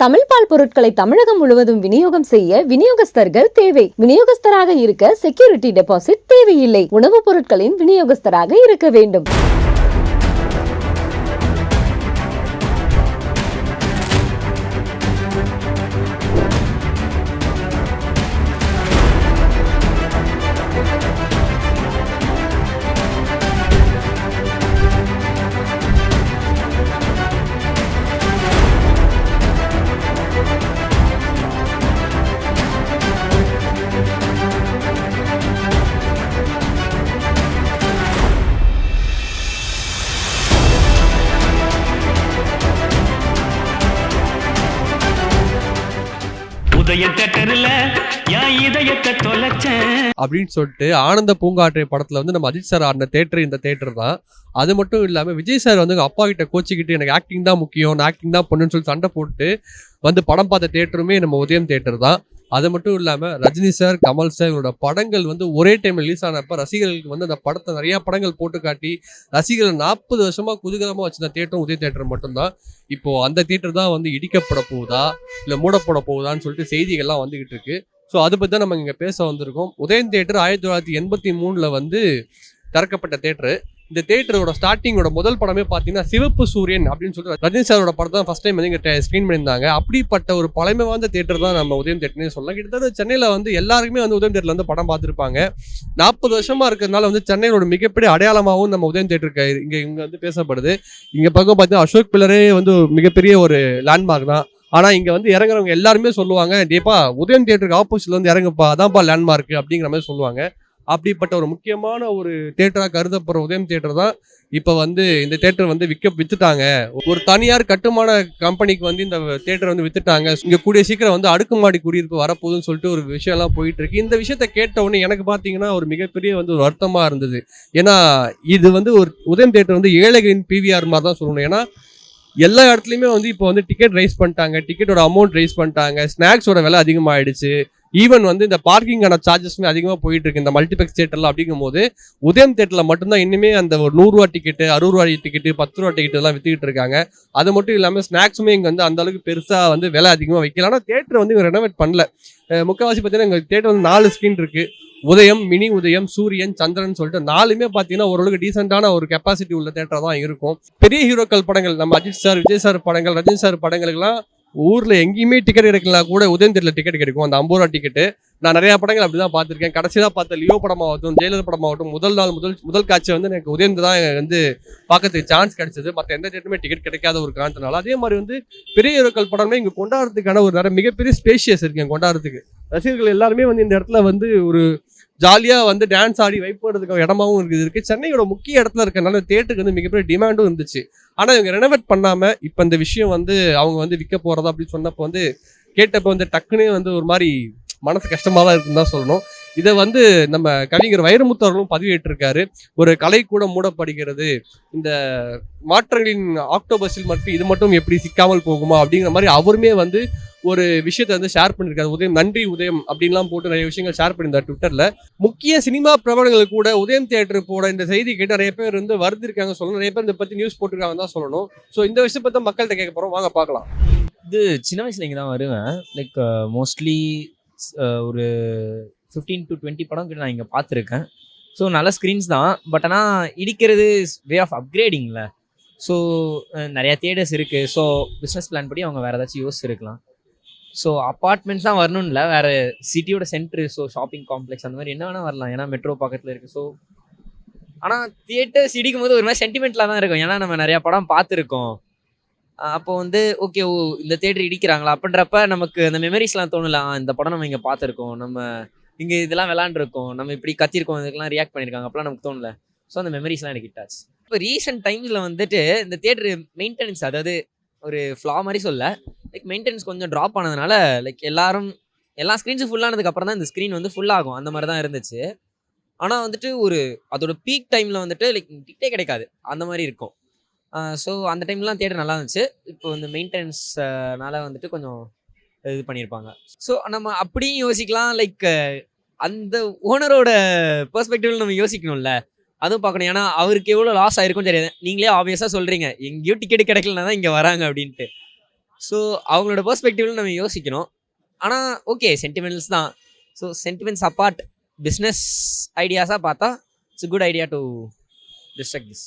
தமிழ் பால் பொருட்களை தமிழகம் முழுவதும் விநியோகம் செய்ய விநியோகஸ்தர்கள் தேவை. விநியோகஸ்தராக இருக்க செக்யூரிட்டி டெபாசிட் தேவையில்லை. உணவுப் பொருட்களின் விநியோகஸ்தராக இருக்க வேண்டும். அப்படின்னு சொல்லிட்டு ஆனந்த பூங்காற்றை படத்துல வந்து நம்ம அஜித் சார் ஆடின தேட்டர் இந்த தேட்டர் தான். அது மட்டும் இல்லாம விஜய் சார் வந்து அப்பா கிட்ட கோச்சிக்கிட்டு எனக்கு ஆக்டிங் தான் முக்கியம், நான் ஆக்டிங் தான் பண்ணுன்னு சொல்லி சண்டை போட்டு வந்து படம் பார்த்த தேட்டருமே நம்ம உதயம் தேட்டர் தான். அது மட்டும் இல்லாம ரஜினி சார், கமல் சார் இவரோட படங்கள் வந்து ஒரே டைம் ரிலீஸ் ஆனப்ப ரசிகர்களுக்கு வந்து அந்த படத்தை நிறைய படங்கள் போட்டு காட்டி ரசிகர்கள் 40 வருஷமா குதூகலமா வச்சிருந்த தேட்டரும் உதய தேட்டர் மட்டும்தான். இப்போ அந்த தேட்டர் தான் வந்து இடிக்கப்பட போகுதா இல்ல மூடப்பட போகுதான்னு சொல்லிட்டு செய்திகள்லாம் வந்துகிட்டு இருக்கு. ஸோ அதை பற்றி தான் நம்ம இங்கே பேச வந்திருக்கோம். உதயம் தேட்டர் 1983 வந்து திறக்கப்பட்ட தேட்டரு. இந்த தேட்டரோட ஸ்டார்டிங்கோட முதல் படமே பார்த்தீங்கன்னா சிவப்பு சூரியன் அப்படின்னு சொல்லிட்டு ரஜினி சாரோட படத்தை தான் ஃபர்ஸ்ட் டைம் வந்து இங்கே ஸ்க்ரீன் பண்ணியிருந்தாங்க. அப்படிப்பட்ட ஒரு பழமை வாய்ந்த தேட்டர் தான் நம்ம உதயம் தேட்டர்னே சொல்லலாம். கிட்டத்தட்ட சென்னையில் வந்து எல்லாருக்குமே வந்து உதயம் தேட்டரில் வந்து படம் பார்த்துருப்பாங்க. 40 வருஷமாக இருக்கிறதுனால வந்து சென்னையோட மிகப்பெரிய அடையாளமாகவும் நம்ம உதயம் தேட்டருக்கு இங்கே வந்து பேசப்படுது. இங்கே பக்கம் பார்த்தீங்கன்னா அசோக் பில்லரே வந்து மிகப்பெரிய ஒரு லேண்ட்மார்க் தான். ஆனால் இங்கே வந்து இறங்குறவங்க எல்லாருமே சொல்லுவாங்க, டேப்பா உதயம் தேட்டருக்கு ஆப்போசிட்ல வந்து இறங்குப்பா, அதான்ப்பா லேண்ட்மார்க் அப்படிங்கிற மாதிரி சொல்லுவாங்க. அப்படிப்பட்ட ஒரு முக்கியமான ஒரு தேட்டராக கருதப்படுற உதயம் தேட்டர் தான் இப்போ வந்து இந்த தேட்டர் வந்து வித்துட்டாங்க. ஒரு தனியார் கட்டுமான கம்பெனிக்கு வந்து இந்த தேட்டர் வந்து வித்துட்டாங்க. இங்கே கூடிய சீக்கிரம் வந்து அடுக்குமாடி குடியிருப்பு வரப்போகுதுன்னு சொல்லிட்டு ஒரு விஷயம்லாம் போயிட்டு இருக்கு. இந்த விஷயத்த கேட்ட உடனே எனக்கு பார்த்தீங்கன்னா ஒரு மிகப்பெரிய வந்து ஒரு வருத்தமாக இருந்தது. ஏன்னா இது வந்து ஒரு உதயம் தேட்டர் வந்து ஏழைகளின் பிவிஆர் மாதிரி தான் சொல்லணும். ஏன்னா எல்லா இடத்துலையுமே வந்து இப்போ வந்து டிக்கெட் ரைஸ் பண்ணிட்டாங்க, டிக்கெட்டோட அமௌண்ட் ரைஸ் பண்ணிட்டாங்க, ஸ்நாக்ஸோட விலை அதிகமாகிடுச்சு, ஈவன் வந்து இந்த பார்க்கிங்கான சார்ஜஸ்மே அதிகமாக போயிட்டு இருக்கு இந்த மல்டிபிளெக்ஸ் தேட்டர்லாம். அப்படிங்கும் போது உதயம் தேட்டரில் மட்டும்தான் இன்னுமே அந்த ஒரு 100 ரூபா டிக்கெட்டு, 60 ரூபா டிக்கெட்டு, 10 ரூபா டிக்கெட் எல்லாம் வித்துக்கிட்டு இருக்காங்க. அது மட்டும் இல்லாமல் ஸ்நாக்ஸுமே இங்கே வந்து அந்த அளவுக்கு பெருசாக வந்து விலை அதிகமாக வைக்கல. ஆனால் தேட்டர் வந்து இங்கே ரெனோவேட் பண்ணல. முக்கால்வாசி பார்த்தீங்கன்னா எங்கள் தேட்டர் வந்து 4 ஸ்க்ரீன் இருக்கு. உதயம், மினி உதயம், சூரியன், சந்திரன் சொல்லிட்டு 4மே பார்த்தீங்கன்னா ஓரளவுக்கு டீசெண்டான ஒரு கெப்பாசிட்டி உள்ள தேட்டர் தான் இருக்கும். பெரிய ஹீரோக்கள் படங்கள் நம்ம அஜித் சார், விஜய் சார் படங்கள், ரஜினி சார் படங்களுக்குலாம் ஊர்ல எங்கேயுமே டிக்கெட் கிடைக்கலாம் கூட உதயம் தேட்டரில் டிக்கெட் கிடைக்கும். அந்த 50 ரூபா டிக்கெட்டு நான் நிறைய படங்கள் அப்படிதான் பார்த்துருக்கேன். கடைசியாக பார்த்த லியோ படமாகட்டும், ஜெயலலிதா படமாகட்டும், முதல் காட்சி வந்து எனக்கு உதயம் தான் வந்து பார்க்கறதுக்கு சான்ஸ் கிடைச்சது. மற்ற எந்த தேட்டருமே டிக்கெட் கிடைக்காத ஒரு காரணத்தினால. அதே மாதிரி வந்து பெரிய ஹீரோக்கள் படமே இங்கே கொண்டாடுறதுக்கான ஒரு நிறைய மிகப்பெரிய ஸ்பேஷியஸ் இருக்கு கொண்டாடுறதுக்கு. ரசிகர்கள் எல்லாருமே வந்து இந்த இடத்துல வந்து ஒரு ஜாலியாக வந்து டான்ஸ் ஆடி வைப் பண்ணுறதுக்கு இடமாவும் இருக்கு. சென்னையோட முக்கிய இடத்துல இருக்கனால தேட்டருக்கு வந்து மிகப்பெரிய டிமாண்டும் இருந்துச்சு. ஆனால் இவங்க ரெனோவேட் பண்ணாமல் இப்போ இந்த விஷயம் வந்து அவங்க வந்து விற்க போகிறதா அப்படின்னு சொன்னப்போ வந்து கேட்டப்போ வந்து டக்குன்னு வந்து ஒரு மாதிரி மனசு கஷ்டமாக தான் இருக்குன்னு தான் சொல்லணும். இதை வந்து நம்ம கவிஞர் வைரமுத்து அவர்களும் பதிவேற்றிருக்காரு. ஒரு கலை கூட மூடப்படுகிறது, இந்த மாற்றங்களின் ஆக்டோபஸில் மட்டும் இது மட்டும் எப்படி சிக்காமல் போகுமா அப்படிங்கிற மாதிரி அவருமே வந்து ஒரு விஷயத்தை வந்து ஷேர் பண்ணியிருக்காரு. உதயம் நன்றி உதயம் அப்படின்லாம் போட்டு நிறைய விஷயங்கள் ஷேர் பண்ணியிருந்தார் ட்விட்டர்ல. முக்கிய சினிமா பிரபலங்கள் கூட உதயம் தியேட்டர் போட இந்த செய்தி கேட்டு நிறைய பேர் வந்து வருந்திருக்காங்க சொல்லணும். நிறைய பேர் இதை பற்றி நியூஸ் போட்டிருக்காங்க தான் சொல்லணும். ஸோ இந்த விஷயத்தை பற்றி மக்கள்கிட்ட கேட்க போகிறோம், வாங்க பார்க்கலாம். இது சின்ன வயசுல இங்கே தான் வருவேன். லைக் மோஸ்ட்லி ஒரு 15 to 20 படம் கிட்ட நான் இங்கே பார்த்துருக்கேன். ஸோ நல்ல ஸ்க்ரீன்ஸ் தான். பட் ஆனால் இடிக்கிறது வே ஆஃப் அப்கிரேடிங்கில். ஸோ நிறையா தியேட்டர்ஸ் இருக்குது. ஸோ பிஸ்னஸ் பிளான் படி அவங்க வேறு ஏதாச்சும் யோசிச்சிருக்கலாம். ஸோ அப்பார்ட்மெண்ட்ஸ் தான் வரணும்னு இல்லை, வேறு சிட்டியோட சென்ட்ரு, ஸோ ஷாப்பிங் காம்ப்ளெக்ஸ் அந்த மாதிரி என்ன வேணால் வரலாம். ஏன்னா மெட்ரோ பக்கத்தில் இருக்குது. ஸோ ஆனால் தியேட்டர்ஸ் இடிக்கும் போது ஒரு மாதிரி சென்டிமெண்ட்லாம் தான் இருக்கும். ஏன்னா நம்ம நிறையா படம் பார்த்துருக்கோம். அப்போ வந்து ஓகே, இந்த தேட்டர் இடிக்கிறாங்களா அப்படின்றப்ப நமக்கு அந்த மெமரிஸ்லாம் தோணலாம். இந்த படம் நம்ம இங்கே பார்த்துருக்கோம், நம்ம இங்கே இதெல்லாம் விளாண்டுருக்கோம், நம்ம இப்படி கத்திருக்கோம், இதுக்கெல்லாம் ரியாக்ட் பண்ணியிருக்காங்க, அப்போலாம் நமக்கு தோணல. ஸோ அந்த மெமரிஸ்லாம் எனக்கு ஹிட்டாச்சு. இப்போ ரீசெண்ட் டைம்ஸில் வந்துட்டு இந்த தேட்டரு மெயின்டெனன்ஸ், அதாவது ஒரு ஃப்ளா மாதிரி சொல்ல, லைக் மெயின்டெனன்ஸ் கொஞ்சம் ட்ராப் ஆனதுனால லைக் எல்லா ஸ்க்ரீன்ஸும் ஃபுல்லானதுக்கு அப்புறம் தான் இந்த ஸ்க்ரீன் வந்து ஃபுல்லாகும். அந்த மாதிரி தான் இருந்துச்சு. ஆனால் வந்துட்டு ஒரு அதோட பீக் டைமில் வந்துட்டு லைக் டிக்கெட்டே கிடைக்காது, அந்த மாதிரி இருக்கும். ஸோ அந்த டைம்லாம் தேட்டர் நல்லா இருந்துச்சு. இப்போ இந்த மெயின்டெனன்ஸ்னால வந்துட்டு கொஞ்சம் இது பண்ணியிருப்பாங்க. ஸோ நம்ம அப்படியும் யோசிக்கலாம். லைக் அந்த ஓனரோட பெர்ஸ்பெக்டிவ்ல நம்ம யோசிக்கணும்ல, அதுவும் பார்க்கணும். ஏன்னா அவருக்கு எவ்வளோ லாஸ் ஆயிருக்கும் தெரியாது. நீங்களே ஆப்வியஸாக சொல்கிறீங்க, எங்கேயோ டிக்கெட் கிடைக்கலனா தான் இங்கே வராங்க அப்படின்ட்டு. ஸோ அவங்களோட பெர்ஸ்பெக்டிவ்ல நம்ம யோசிக்கணும். ஆனால் ஓகே சென்டிமெண்ட்ஸ் தான். ஸோ சென்டிமெண்ட்ஸ் அப்பார்ட் பிஸ்னஸ் ஐடியாஸாக பார்த்தா it's good idea to destruct this.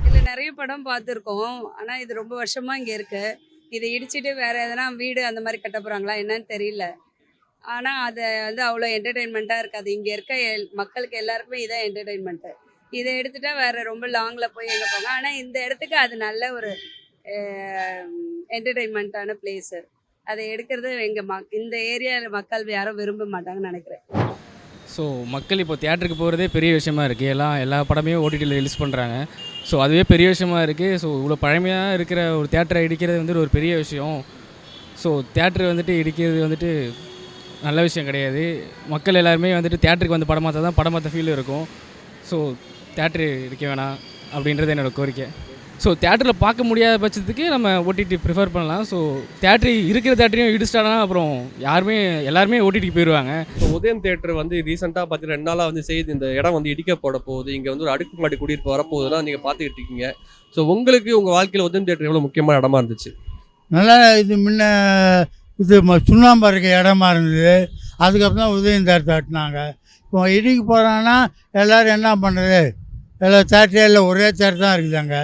இதில் நிறைய படம் பார்த்துருக்கோம். ஆனால் இது ரொம்ப வருஷமாக இங்கே இருக்குது. இதை இடிச்சிட்டு வேறு எதனா வீடு அந்த மாதிரி கட்ட போகிறாங்களா என்னன்னு தெரியல. ஆனால் அது வந்து அவ்வளோ என்டர்டெயின்மெண்ட்டாக இருக்காது. இங்கே இருக்க மக்களுக்கு எல்லாருக்குமே இதான் என்டர்டெயின்மெண்ட்டு. இதை எடுத்துட்டா வேறு ரொம்ப லாங்கில் போய் எங்கே போங்க. ஆனால் இந்த இடத்துக்கு அது நல்ல ஒரு என்டர்டெயின்மெண்ட்டான பிளேஸு. அதை எடுக்கிறது இந்த ஏரியாவில் மக்கள் யாரும் விரும்ப மாட்டாங்கன்னு நினைக்கிறேன். ஸோ மக்கள் இப்போ தியேட்டருக்கு போகிறதே பெரிய விஷயமா இருக்குது. எல்லா படமே ஓடிடியில் ரிலீஸ் பண்ணுறாங்க. ஸோ அதுவே பெரிய விஷயமா இருக்குது. ஸோ இவ்வளோ பழமையாக இருக்கிற ஒரு தியேட்டரை இடிக்கிறது வந்துட்டு ஒரு பெரிய விஷயம். ஸோ தியேட்டர் வந்துட்டு இடிக்கிறது வந்துட்டு நல்ல விஷயம் கிடையாது. மக்கள் எல்லாருமே வந்துட்டு தியேட்டருக்கு வந்து படம் பார்த்தா தான் படம் பார்த்த ஃபீல் இருக்கும். ஸோ தியேட்டரு இடிக்க வேணாம் அப்படின்றது என்னோடய கோரிக்கை. ஸோ தியேட்டரில் பார்க்க முடியாத பட்சத்துக்கு நம்ம ஓடிடி ப்ரிஃபர் பண்ணலாம். ஸோ தியேட்டரு இருக்கிற தியேட்டரையும் இடிச்சிட்டானா அப்புறம் எல்லாருமே ஓடிடிக்கு போயிடுவாங்க. இப்போ உதயம் தேட்டர் வந்து ரீசெண்டாக பார்த்து 2 நாளாக வந்து செய்து இந்த இடம் வந்து இடிக்கப்பட போகுது, இங்கே வந்து ஒரு அடுக்குமாடி குடியிருப்பு வரப்போகுதுன்னா நீங்கள் பார்த்துக்கிட்டு இருக்கீங்க. ஸோ உங்களுக்கு உங்கள் வாழ்க்கையில் உதயம் தேட்டர் எவ்வளோ முக்கியமான இடமா இருந்துச்சு? நல்லா இது முன்ன இது சுண்ணாம்பு இருக்க இடமா இருந்தது. அதுக்கப்புறம் தான் உதயம் தேட்டர் கட்டினாங்க. இப்போ இடிக்கு போகிறாங்கன்னா எல்லோரும் என்ன பண்ணுறது, எல்லா தேட்டரில் ஒரே தேட்டர் தான் இருக்குது. அங்கே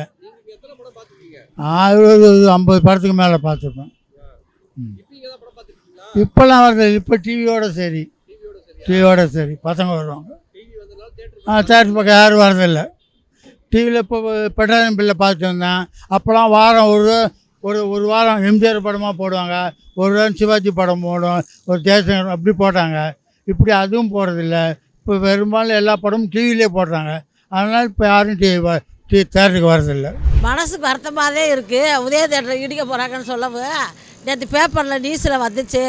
50 படத்துக்கு மேலே பார்த்துருப்பேன். இப்போல்லாம் வருது. இப்போ டிவியோட சரி பசங்க வருவாங்க. தேட்டர் பக்கம் யாரும் வரதில்லை. டிவியில் இப்போ பெட்ரோலியம் பில்லை பார்த்துட்டு வந்தேன். அப்போலாம் வாரம் ஒரு வாரம் எம்ஜிஆர் படமாக போடுவாங்க, ஒரு வாரம் சிவாஜி படம் போடும், ஒரு தேசம் அப்படி போட்டாங்க. இப்படி அதுவும் போடுறதில்ல. இப்போ பெரும்பாலும் எல்லா படமும் டிவிலே போடுறாங்க. அதனால் இப்போ யாரும் தேட்டருக்கு வரதில்லை. மனசுக்கு வருத்தமாகவே இருக்குது. உதய தேட்டரை இடிக்க போகிறாங்கன்னு சொல்லவும் நேற்று பேப்பரில் நியூஸில் வந்துச்சு.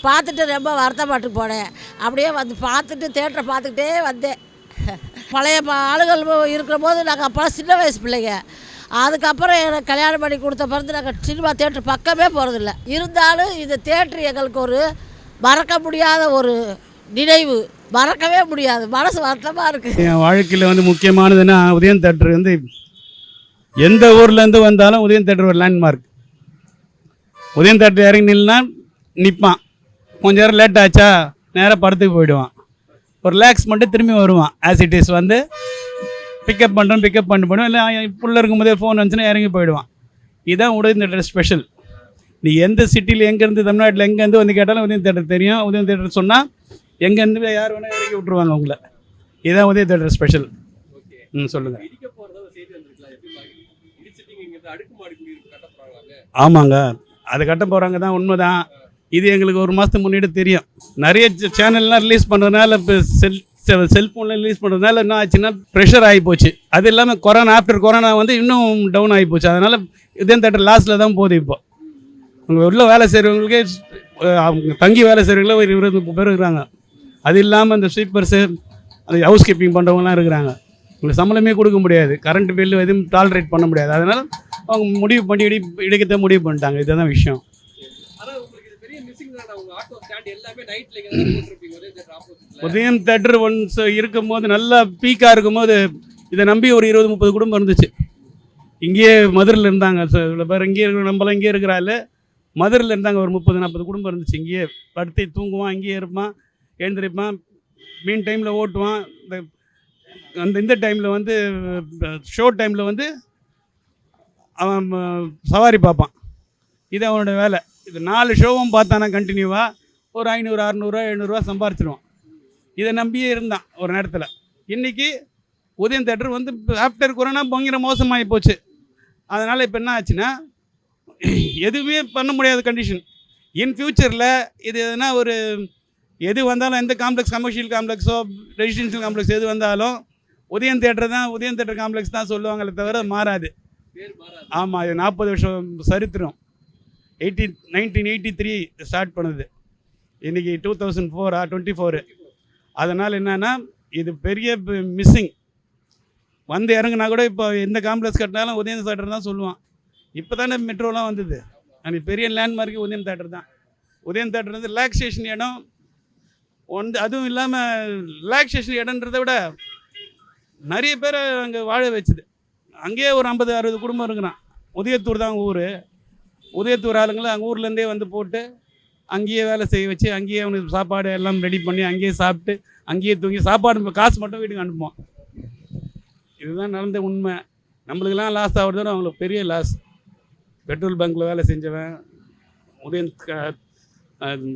பார்த்துட்டு ரொம்ப வருத்தப்பட்டு போனேன். அப்படியே வந்து பார்த்துட்டு தேட்டரை பார்த்துக்கிட்டே வந்தேன். பழைய ஆளுகள் இருக்கிற போது நாங்கள் அப்போலாம் சின்ன வயசு பிள்ளைங்க. அதுக்கப்புறம் எனக்கு கல்யாணம் பண்ணி கொடுத்த பிறகு நாங்கள் சினிமா தேட்டர் பக்கமே போகிறதில்ல. இருந்தாலும் இந்த தேட்டர் எங்களுக்கு ஒரு மறக்க முடியாத ஒரு நினைவு. மறக்கவே முடியாது. மனசு வருத்தமாக இருக்குது. என் வாழ்க்கையில் வந்து முக்கியமானதுன்னா உதயம் தேட்டர் வந்து எந்த ஊர்லேருந்து வந்தாலும் உதயம் தேட்டர் ஒரு லேண்ட்மார்க். உதயம் தேட்டர் இறங்கி நிற்பான். கொஞ்சம் நேரம் லேட் ஆச்சா நேராக படத்துக்கு போயிடுவான். ஒரு ரிலாக்ஸ் மட்டும் திரும்பி வருவான். ஆஸ் இட் இஸ் வந்து பிக்கப் பண்ண இல்லை புள்ள இருக்கும்போதே ஃபோன் வந்துச்சுன்னா இறங்கி போயிடுவான். இதுதான் உதயம் தேட்டர் ஸ்பெஷல். நீ எந்த சிட்டியில் எங்கேருந்து தமிழ்நாட்டில் எங்கேருந்து வந்து கேட்டாலும் உதயம் தேட்டர் தெரியும். உதயம் தேட்டர் சொன்னால் எங்கேருந்து யார் வேணால் இறக்கி விட்ருவாங்க உங்களை. இதுதான் உதயம் தேட்டர் ஸ்பெஷல். சொல்லுங்கள். ஆமாங்க, அது கட்ட போகிறாங்க தான், உண்மைதான். இது எங்களுக்கு ஒரு மாதத்துக்கு முன்னாடி தெரியும். நிறைய சேனல்லாம் ரிலீஸ் பண்ணுறதுனால இப்போ செல்ஃபோனில் ரிலீஸ் பண்ணுறதுனால என்ன ஆச்சுன்னா ப்ரெஷர் ஆகி போச்சு. அது இல்லாமல் ஆஃப்டர் கொரோனா வந்து இன்னும் டவுன் ஆகி போச்சு. அதனால் உதயம் தேட்டர் லாஸ்ட்டில் தான் போகுது. இப்போ உங்கள் உள்ள வேலை செய்கிறவங்களுக்கே அவங்க தங்கி வேலை செய்கிறவங்களே ஒரு 20 பேர் இருக்கிறாங்க. அது இல்லாமல் இந்த ஸ்வீப்பர்ஸு அந்த ஹவுஸ் கீப்பிங் பண்ணுறவங்களாம் இருக்கிறாங்க. உங்களுக்கு சம்பளமே கொடுக்க முடியாது, கரண்ட் பில்லு எதுவும் டாலரேட் பண்ண முடியாது. அதனால் அவங்க முடிவு பண்ணி இடிக்கத்தை முடிவு பண்ணிட்டாங்க. இதுதான் விஷயம். உதயம் தேட்டர் ஒன்ஸ் இருக்கும்போது நல்லா பீக்காக இருக்கும்போது இதை நம்பி ஒரு 20-30 குடும்பம் இருந்துச்சு. இங்கேயே மதுரையில் இருந்தாங்க. இவ்வளோ பேர் இங்கேயே நம்மளாம் இங்கேயே இருக்கிறாள். மதுரையில் இருந்தாங்க. ஒரு 30-40 குடும்பம் இருந்துச்சு. இங்கேயே படுத்து தூங்குவான், இங்கேயே இருப்பான், எழுந்திருப்பான், மீன் டைமில் ஓட்டுவான். இந்த டைமில் வந்து ஷோ டைமில் வந்து அவன் சவாரி பார்ப்பான். இது அவனோட வேலை. இது 4 ஷோவும் பார்த்தானா கண்டினியூவாக ஒரு 500, 600, 700 சம்பாரிச்சிடுவான். இதை நம்பியே இருந்தான் ஒரு நேரத்தில். இன்றைக்கி உதயம் தேட்டர் வந்து ஆஃப்டர் கொரோனா பயங்கர மோசமாகி போச்சு. அதனால் இப்போ என்ன ஆச்சுன்னா எதுவுமே பண்ண முடியாத கண்டிஷன். இன் ஃப்யூச்சரில் இது எதுனா ஒரு எது வந்தாலும் எந்த காம்ப்ளெக்ஸ், கமர்ஷியல் காம்ப்ளெக்ஸோ ரெசிடென்ஷியல் காம்ப்ளெக்ஸ் எது வந்தாலும் உதயம் தேட்டர் காம்ப்ளெக்ஸ் தான் சொல்லுவாங்களே தவிர மாறாது. ஆமாம், இது 40 வருஷம் சரித்திரம். 1983 ஸ்டார்ட் பண்ணுது. இன்றைக்கி 2024. அதனால் என்னென்னா இது பெரிய மிஸ்ஸிங். வந்து இறங்குனா கூட இப்போ எந்த காம்ப்ளெக்ஸ் கட்டினாலும் உதயம் தேட்டர் தான் சொல்லுவான். இப்போ தானே மெட்ரோலாம் வந்தது. அன்றைக்கி பெரிய லேண்ட்மார்க்கு உதயம் தேட்டர் தான். உதயம் தேட்டர் வந்து ரிலாக்ஸேஷன் இடம் வந்து, அதுவும் இல்லாமல் ரிலாக்ஸேஷன் இடன்றதை விட நிறைய பேரை அங்கே வாழ வச்சுது. அங்கேயே ஒரு 50-60 குடும்பம் இருக்கிறான். உதயத்தூர் தான் ஊர். உதயத்தூர் ஆளுங்களை அங்கே ஊர்லேருந்தே வந்து போட்டு அங்கேயே வேலை செய்ய வச்சு அங்கேயே அவனுக்கு சாப்பாடு எல்லாம் ரெடி பண்ணி அங்கேயே சாப்பிட்டு அங்கேயே தூங்கி சாப்பாடு காசு மட்டும் வீட்டுக்கு அனுப்புவோம். இதுதான் நடந்த உண்மை. நம்மளுக்கெல்லாம் லாஸ் ஆகுறதுன்னு அவங்களுக்கு பெரிய லாஸ். பெட்ரோல் பங்க்கில் வேலை செஞ்சவன், உதயம்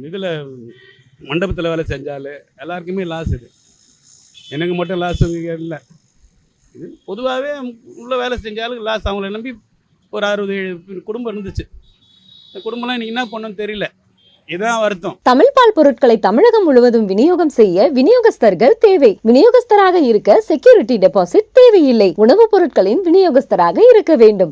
இதில் மண்டபத்தில் வேலை செஞ்சால் எல்லாருக்குமே லாஸ். இது எனக்கு மட்டும் லாஸ் இல்லை. இது பொதுவாகவே உள்ள வேலை செஞ்சாலும் லாஸ். அவங்கள நம்பி ஒரு 60-70 குடும்பம் இருந்துச்சு. இந்த குடும்பம்லாம் இன்றைக்கி என்ன பண்ணணும்னு தெரியல. இதுதான் வருத்தம். தமிழ் பால் பொருட்களை தமிழகம் முழுவதும் விநியோகம் செய்ய விநியோகஸ்தர்கள் தேவை. விநியோகஸ்தராக இருக்க செக்யூரிட்டி டெபாசிட் தேவையில்லை. உணவுப் பொருட்களின் விநியோகஸ்தராக இருக்க வேண்டும்.